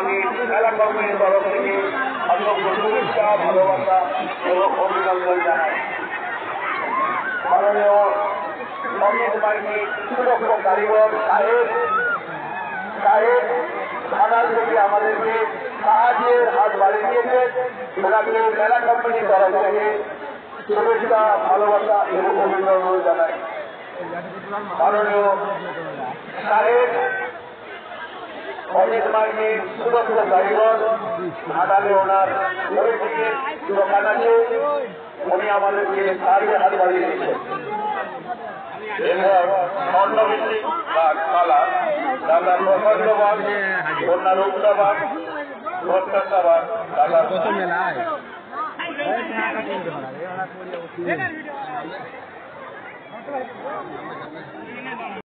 আমি মেলা কমিটির তরফ থেকে অসংখ্য শুভেচ্ছা, ভালোবাসা এবং অভিনন্দন জানাই। মাননীয় সঙ্গীত বাহিনী সুদক্ষ কারিগর সাহেব থানার থেকে আমাদেরকে সাহায্যের হাত বাড়িয়ে দিয়েছেন। ওনাকে মেলা কমিটির তরফ থেকে শুভেচ্ছা, ভালোবাসা এবং অভিনন্দন জানাই। মাননীয় সাহেব অমিত বাহিনীর সুদক্ষ কারিগর ঘাটালে ওনার পরিচিতির দোকান আছে, উনি আমাদেরকে সাহায্যের হাত বাড়িয়ে দিয়েছেন। এবার স্বর্ণভিত্তিক বা কালার দাদা প্রচন্ডবাদ, কন্যা রূপসাবাদ, প্রত্যাশাবাদ দাদা